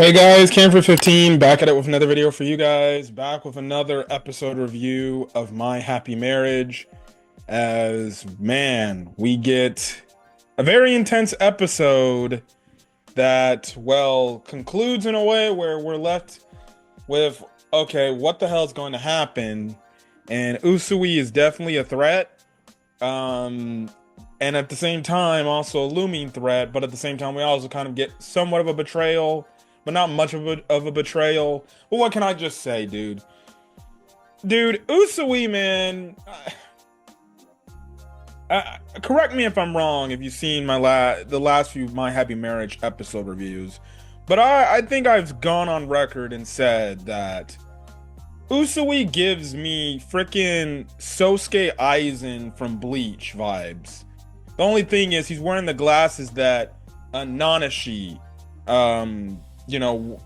Hey guys, Cam for 15 back at it with another video for you guys. Back with another episode review of My Happy Marriage. As man, we get a very intense episode that, well, concludes in a way where we're left with, okay, what the hell is going to happen? And Usui is definitely a threat. Um, and at the same time, also a looming threat, but at the same time, we also kind of get somewhat of a betrayal, but not much of a betrayal. But what can I just say, dude? Dude, Usui, man. Correct me if I'm wrong. If you've seen the last few My Happy Marriage episode reviews, but I think I've gone on record and said that Usui gives me freaking Sosuke Aizen from Bleach vibes. The only thing is he's wearing the glasses that Nanashi,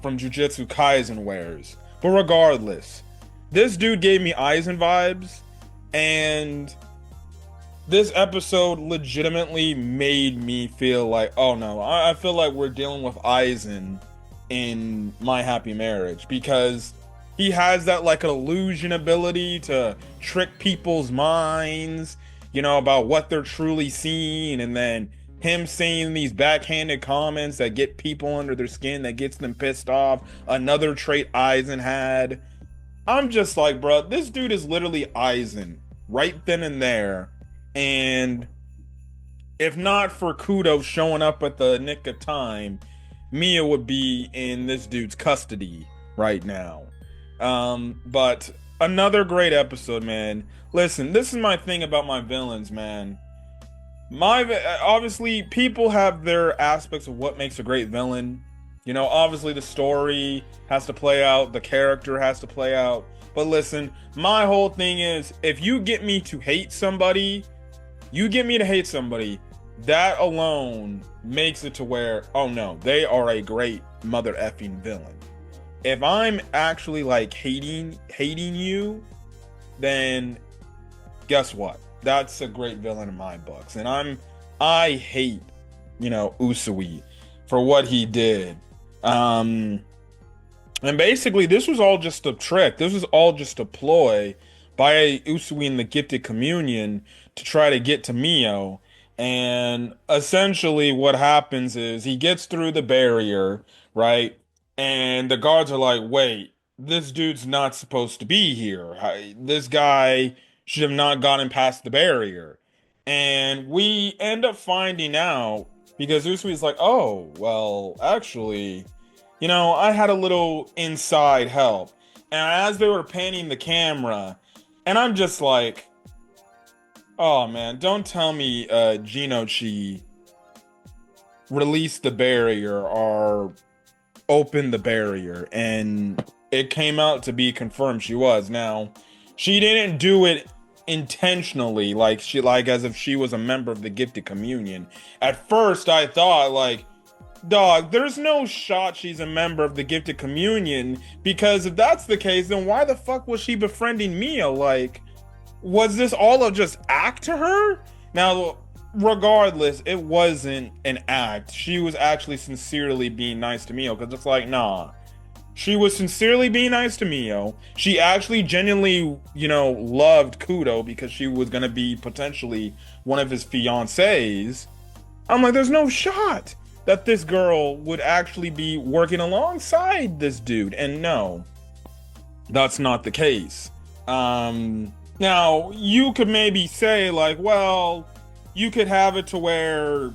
from Jujutsu Kaisen wears. But regardless, this dude gave me Aizen vibes, and this episode legitimately made me feel like, oh no, I feel like we're dealing with Aizen in My Happy Marriage because he has that like an illusion ability to trick people's minds, about what they're truly seeing, and then him saying these backhanded comments that get people under their skin, that gets them pissed off. Another trait Aizen had. I'm just like, bro, this dude is literally Aizen right then and there. And if not for Kudo showing up at the nick of time, Mia would be in this dude's custody right now. But another great episode, man. Listen, this is my thing about my villains, man. Obviously, people have their aspects of what makes a great villain. Obviously the story has to play out, the character has to play out. But listen, my whole thing is, if you get me to hate somebody, that alone makes it to where, oh no, they are a great mother effing villain. If I'm actually like hating you, then guess what? That's a great villain in my books. And I hate, Usui for what he did. And basically this was all just a trick. This was all just a ploy by Usui in the Gifted Communion to try to get to Mio. And essentially what happens is he gets through the barrier, right? And the guards are like, wait, this dude's not supposed to be here. This guy should have not gotten past the barrier. And we end up finding out because Usui's like, oh, well, actually, I had a little inside help. And as they were panning the camera, and I'm just like, oh man, don't tell me Genochi released the barrier or opened the barrier, and it came out to be confirmed she was. Now, she didn't do it intentionally, like as if she was a member of the Gifted Communion. At first, I thought like, dog, there's no shot she's a member of the Gifted Communion, because if that's the case, then why the fuck was she befriending Mia? Like, was this all a just act to her? Now, regardless, it wasn't an act. She was actually sincerely being nice to Mio, because it's like, nah. She was sincerely being nice to Mio. She actually genuinely, loved Kudo because she was going to be potentially one of his fiancés. I'm like, there's no shot that this girl would actually be working alongside this dude. And no, that's not the case. Now, you could maybe say, like, well, you could have it to where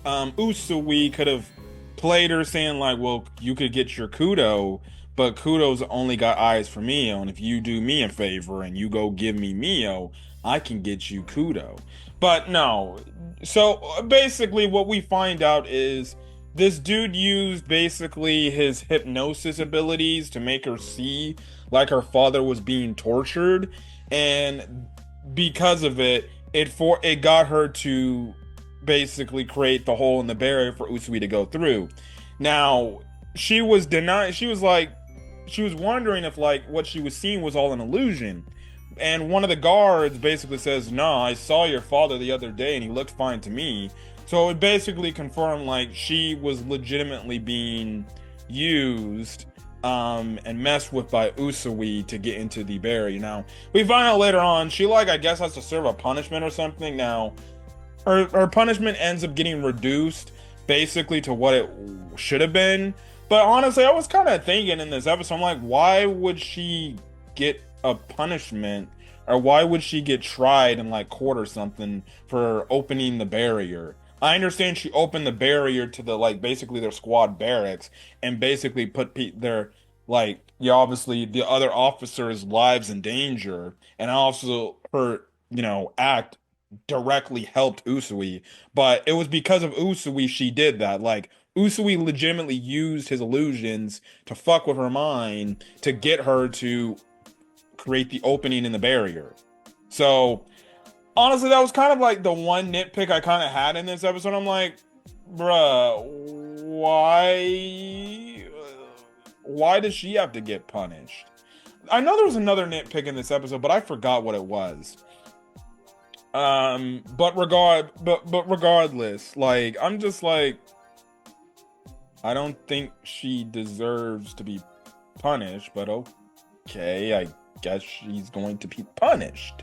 Usui could have played her saying, like, well, you could get your Kudo, but Kudo's only got eyes for Mio, and if you do me a favor and you go give me Mio, I can get you Kudo. But no. So basically what we find out is this dude used basically his hypnosis abilities to make her see like her father was being tortured, and because of it, it got her to basically create the hole in the barrier for Usui to go through. Now, she was denied. She was wondering if like what she was seeing was all an illusion. And one of the guards basically says, "No, I saw your father the other day and he looked fine to me." So it basically confirmed like she was legitimately being used and messed with by Usui to get into the barrier. Now, we find out later on she like I guess has to serve a punishment or something. Now, her punishment ends up getting reduced basically to what it should have been. But honestly, I was kind of thinking in this episode, I'm like, why would she get a punishment, or why would she get tried in like court or something for opening the barrier? I understand she opened the barrier to the like basically their squad barracks and basically put their like yeah obviously the other officers' lives in danger, and also her act directly helped Usui, but it was because of Usui she did that. Like Usui legitimately used his illusions to fuck with her mind to get her to create the opening in the barrier. So honestly, that was kind of like the one nitpick I kind of had in this episode. I'm like, bruh, why does she have to get punished? I know there was another nitpick in this episode, but I forgot what it was. But regardless, like I'm just like, I don't think she deserves to be punished, but okay, I guess she's going to be punished.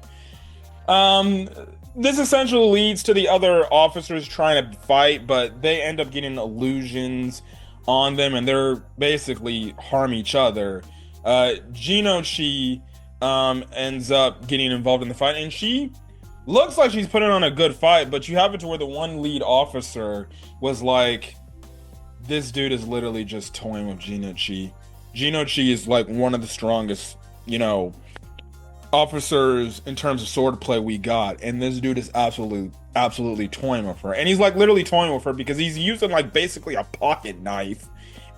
This essentially leads to the other officers trying to fight, but they end up getting illusions on them, and they're basically harm each other. Jinochi ends up getting involved in the fight, and she looks like she's putting on a good fight, but you have it to where the one lead officer was like, this dude is literally just toying with Jinochi. Jinochi is like one of the strongest, officers in terms of swordplay we got, and this dude is absolutely toying with her. And he's like literally toying with her because he's using like basically a pocket knife,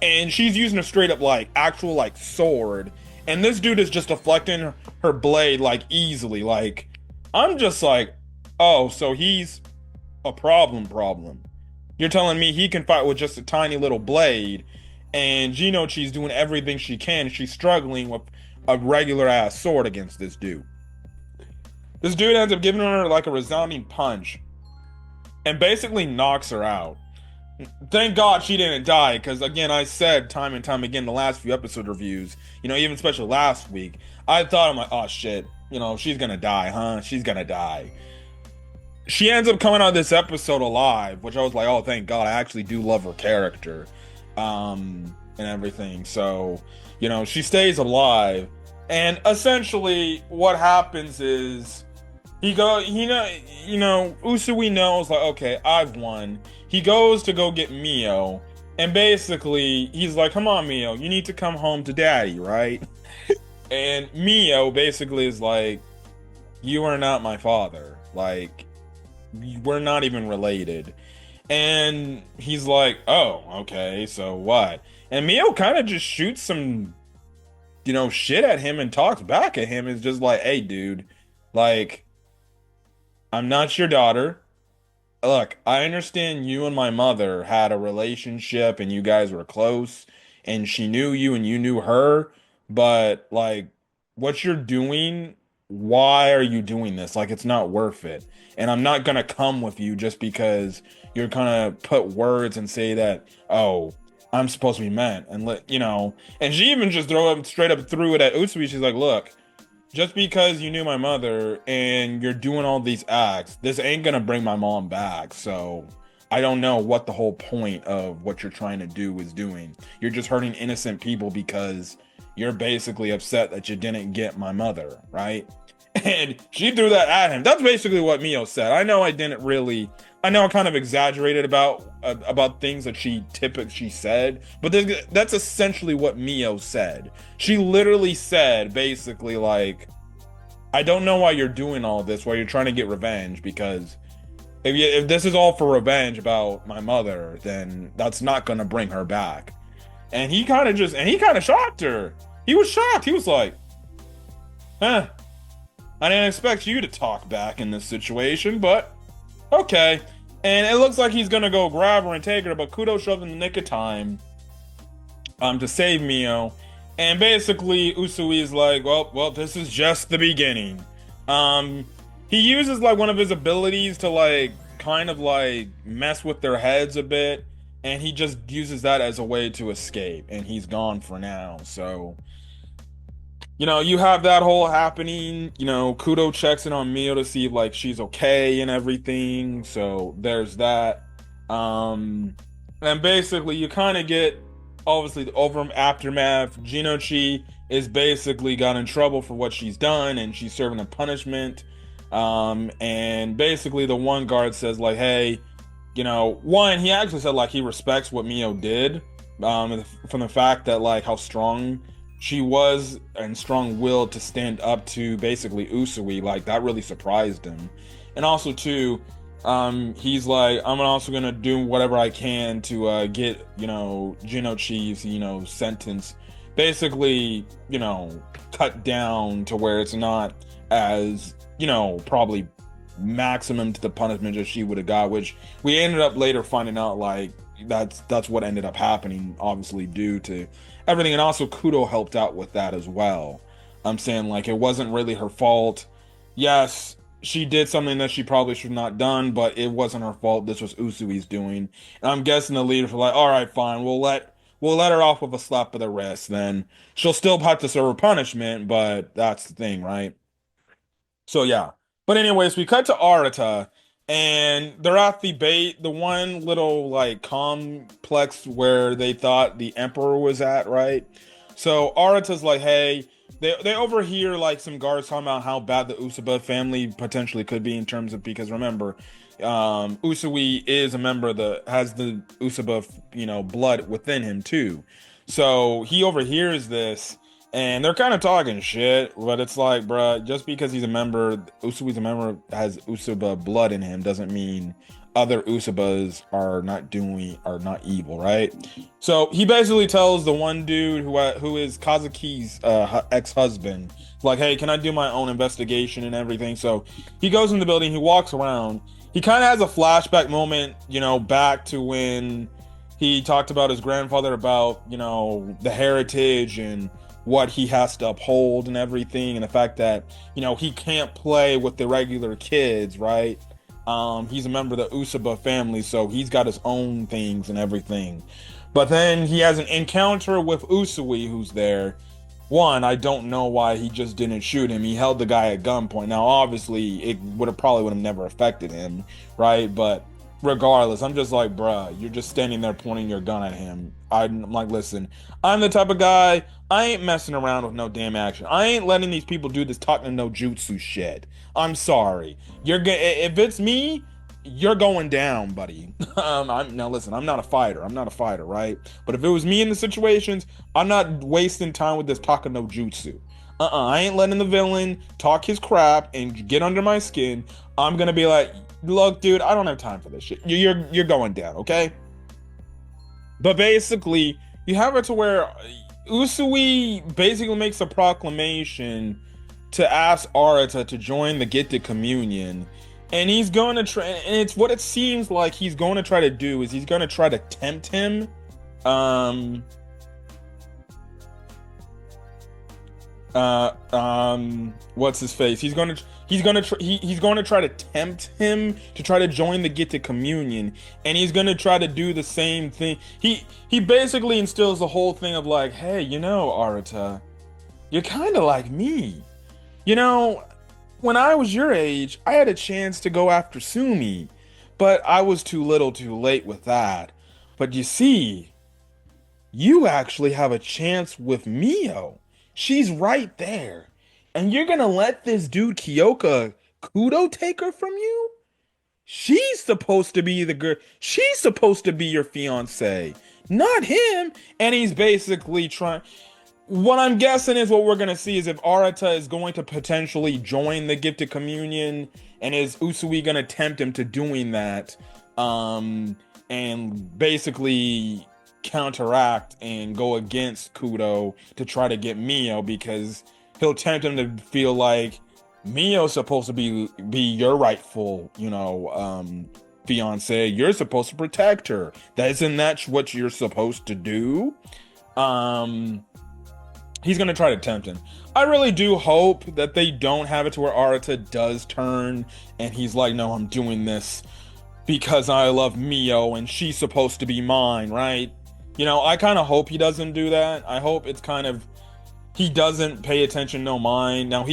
and she's using a straight up like actual like sword, and this dude is just deflecting her blade like easily. Like I'm just like, oh, so he's a problem. You're telling me he can fight with just a tiny little blade, and Jinochi's doing everything she can. She's struggling with a regular ass sword against this dude. This dude ends up giving her like a resounding punch and basically knocks her out. Thank God she didn't die, because again, I said time and time again the last few episode reviews, even especially last week, I thought I'm like, oh shit, she's gonna die, huh? She's gonna die. She ends up coming out of this episode alive, which I was like, oh, thank God. I actually do love her character, and everything. So, she stays alive. And essentially what happens is Usui knows like, okay, I've won. He goes to go get Mio, and basically he's like, come on, Mio, you need to come home to daddy, right? And Mio basically is like, you are not my father. Like, we're not even related. And he's like, oh, okay, so what? And Mio kind of just shoots some, shit at him and talks back at him. It's just like, hey, dude, like, I'm not your daughter. Look, I understand you and my mother had a relationship and you guys were close and she knew you and you knew her, but like, what you're doing, why are you doing this? Like, it's not worth it. And I'm not gonna come with you just because you're gonna put words and say that, oh, I'm supposed to be meant, and and she even just straight up threw it at Usui. She's like, look, just because you knew my mother and you're doing all these acts, this ain't gonna bring my mom back. So I don't know what the whole point of what you're trying to do is doing. You're just hurting innocent people because you're basically upset that you didn't get my mother, right? And she threw that at him. That's basically what Mio said. I know I kind of exaggerated about things that she said, but that's essentially what Mio said. She literally said basically like, I don't know why you're doing all this, why you're trying to get revenge, because if this is all for revenge about my mother, then that's not gonna bring her back. And he kind of shocked her. He was shocked. He was like, huh, I didn't expect you to talk back in this situation, but okay. And it looks like he's gonna go grab her and take her, but Kudo shows up in the nick of time to save Mio. And basically Usui is like, well, this is just the beginning. He uses like one of his abilities to like kind of like mess with their heads a bit. and he just uses that as a way to escape, and he's gone for now. So, you have that whole happening. Kudo checks in on Mio to see if like she's okay and everything. So there's that. Um, and basically you kind of get obviously the over aftermath. Jinochi is basically got in trouble for what she's done, and she's serving a punishment. And basically the one guard says like, hey, one, he actually said like he respects what Mio did, from the fact that like how strong she was and strong-willed to stand up to basically Usui. Like that really surprised him. And also too, he's like, I'm also gonna do whatever I can to get Jinochi's sentence basically cut down to where it's not as probably maximum to the punishment that she would have got, which we ended up later finding out like that's what ended up happening, obviously due to everything. And also Kudo helped out with that as well. I'm saying like it wasn't really her fault. Yes, she did something that she probably should not done, but it wasn't her fault. This was Usui's doing. And I'm guessing the leaders were like, all right, fine, we'll let her off with a slap of the wrist. Then she'll still have to serve her punishment, but that's the thing, right? So yeah. But anyways, we cut to Arata, and they're at the one little like complex where they thought the Emperor was at, right? So Arata's like, hey, they overhear like some guards talking about how bad the Usaba family potentially could be in terms of, because remember, Usui is a member of has the Usaba, blood within him too. So he overhears this, and they're kind of talking shit, but it's like, bruh, just because Usui's a member, has Usaba blood in him, doesn't mean other Usabas are not evil, right? So he basically tells the one dude who is Kazuki's ex-husband, like, hey, can I do my own investigation and everything? So he goes in the building, he walks around, he kind of has a flashback moment, back to when he talked about his grandfather, about, the heritage and what he has to uphold and everything, and the fact that he can't play with the regular kids, right? He's a member of the Usaba family, so he's got his own things and everything. But then he has an encounter with Usui, who's there. One, I don't know why he just didn't shoot him. He held the guy at gunpoint. Now obviously it would have never affected him, right? But regardless, I'm just like, bruh, you're just standing there pointing your gun at him. I'm like, listen, I'm the type of guy, I ain't messing around with no damn action. I ain't letting these people do this talking no jutsu shit. I'm sorry. If it's me, you're going down, buddy. Now listen, I'm not a fighter. I'm not a fighter, right? But if it was me in the situations, I'm not wasting time with this talking no jutsu. I ain't letting the villain talk his crap and get under my skin. I'm gonna be like, look, dude, I don't have time for this shit. You're going down, okay? But basically, you have it to where Usui basically makes a proclamation to ask Arata to join the Gifted Communion, and he's going to try. And it's what it seems like he's going to try to do is he's going to try to tempt him. What's his face? He's going to try to tempt him to try to join the Gifted Communion, and he's going to try to do the same thing. He basically instills the whole thing of like, hey, Arata, you're kind of like me. When I was your age, I had a chance to go after Sumi, but I was too little too late with that. But you see, you actually have a chance with Mio. She's right there. And you're gonna let this dude Kyoka Kudo take her from you? She's supposed to be the girl. She's supposed to be your fiance, not him. And he's basically trying. What I'm guessing is what we're gonna see is if Arata is going to potentially join the Gifted Communion, and is Usui gonna tempt him to doing that, and basically counteract and go against Kudo to try to get Mio, because he'll tempt him to feel like Mio's supposed to be your rightful, fiance. You're supposed to protect her. Isn't that what you're supposed to do? He's gonna try to tempt him. I really do hope that they don't have it to where Arata does turn and he's like, no, I'm doing this because I love Mio and she's supposed to be mine, right? You know, I kind of hope he doesn't do that. I hope it's kind of he doesn't pay attention, no mind. Now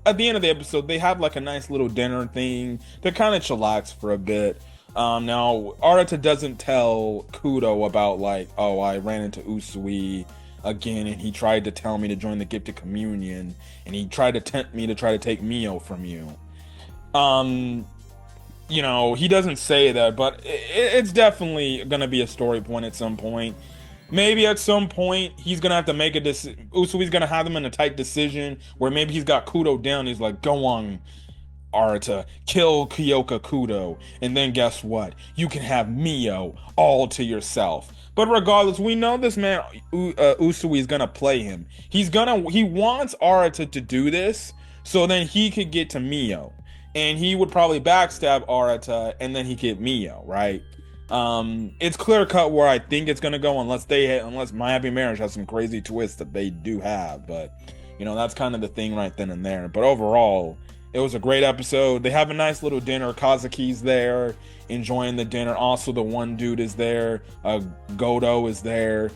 at the end of the episode, they have like a nice little dinner thing. They're kind of chillax for a bit. Now Arata doesn't tell Kudo about like, oh, I ran into Usui again, and he tried to tell me to join the gifted communion, and he tried to tempt me to try to take Mio from you. Um, you know, he doesn't say that, but it's definitely gonna be a story point at some point. Maybe at some point he's gonna have to make a decision. Usui's gonna have him in a tight decision where maybe he's got Kudo down. He's like, "Go on, Arata, kill Kyoka Kudo, and then guess what? You can have Mio all to yourself." But regardless, we know this man Usui is gonna play him. He wants Arata to do this so then he could get to Mio, and he would probably backstab Arata, and then he get Mio, right? It's clear cut where I think it's gonna go, unless My Happy Marriage has some crazy twists that they do have. But you know, that's kind of the thing right then and there. But overall, it was a great episode. They have a nice little dinner. Kazuki's there, enjoying the dinner. Also, the one dude is there. Godo is there.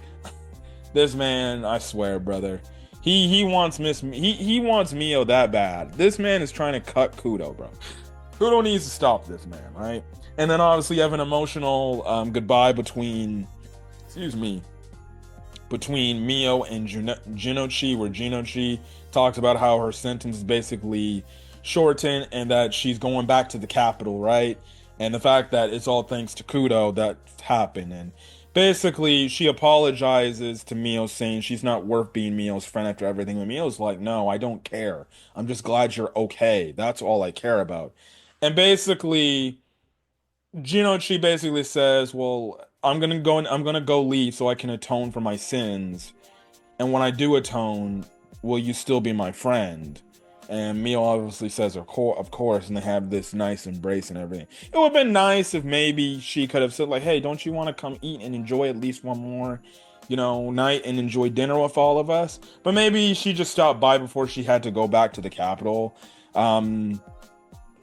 This man, I swear, brother, he wants he wants Mio that bad. This man is trying to cut Kudo, bro. Kudo needs to stop this man, right? And then obviously you have an emotional goodbye between, between Mio and Jinochi, where Jinochi talks about how her sentence is basically shortened and that she's going back to the capital, right? And the fact that it's all thanks to Kudo that happened. And basically she apologizes to Mio, saying she's not worth being Mio's friend after everything. And Mio's like, no, I don't care. I'm just glad you're okay. That's all I care about. And basically Jinochi basically says, well, I'm gonna go leave so I can atone for my sins. And when I do atone, will you still be my friend? And Mio obviously says, of course, and they have this nice embrace and everything. It would have been nice if maybe she could have said, like, hey, don't you want to come eat and enjoy at least one more, you know, night and enjoy dinner with all of us? But maybe she just stopped by before she had to go back to the capital.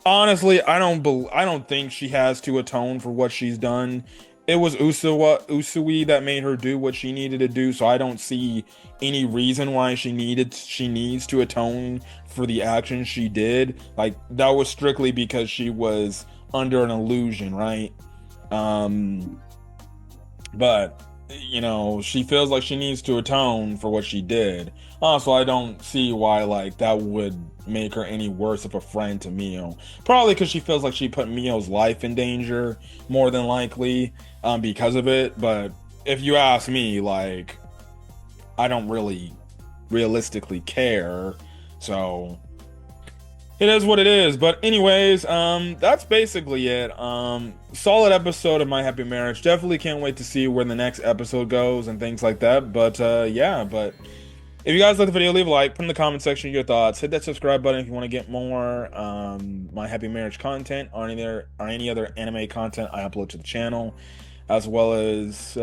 Honestly, I don't think she has to atone for what she's done. It was Usui that made her do what she needed to do, so I don't see any reason why she needs to atone for the action she did. Like, that was strictly because she was under an illusion, right? But you know, she feels like she needs to atone for what she did. Also, I don't see why like that would make her any worse of a friend to Mio. Probably because she feels like she put Mio's life in danger, more than likely, because of it. But if you ask me, like, I don't really realistically care. So it is what it is. But anyways, that's basically it. Solid episode of My Happy Marriage. Definitely can't wait to see where the next episode goes and things like that. But yeah, but if you guys like the video, leave a like, put in the comment section your thoughts, hit that subscribe button if you want to get more My Happy Marriage content or any other anime content I upload to the channel, as well as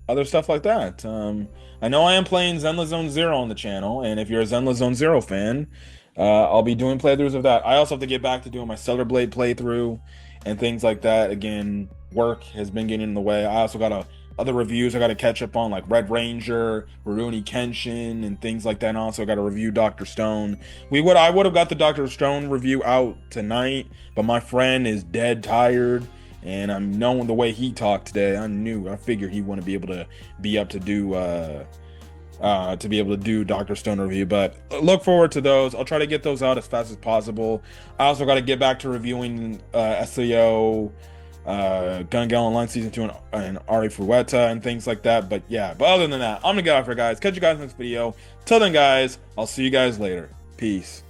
other stuff like that. I know I am playing Zenless Zone Zero on the channel, and if you're a Zenless Zone Zero fan, I'll be doing playthroughs of that. I also have to get back to doing my Stellar Blade playthrough and things like that. Again, work has been getting in the way. I also got other reviews I got to catch up on, like Red Ranger, Rurouni Kenshin, and things like that. And also got to review Dr. Stone. I would have got the Dr. Stone review out tonight, but my friend is dead tired, and I'm knowing the way he talked today. I figured he wouldn't be able to be up to do Dr. Stone review, but look forward to those. I'll try to get those out as fast as possible. I also got to get back to reviewing SAO, Gun Gale Online Season 2 and Ari Frueta and things like that. But yeah, but other than that, I'm gonna get off here, guys. Catch you guys next video. Till then, guys, I'll see you guys later. Peace.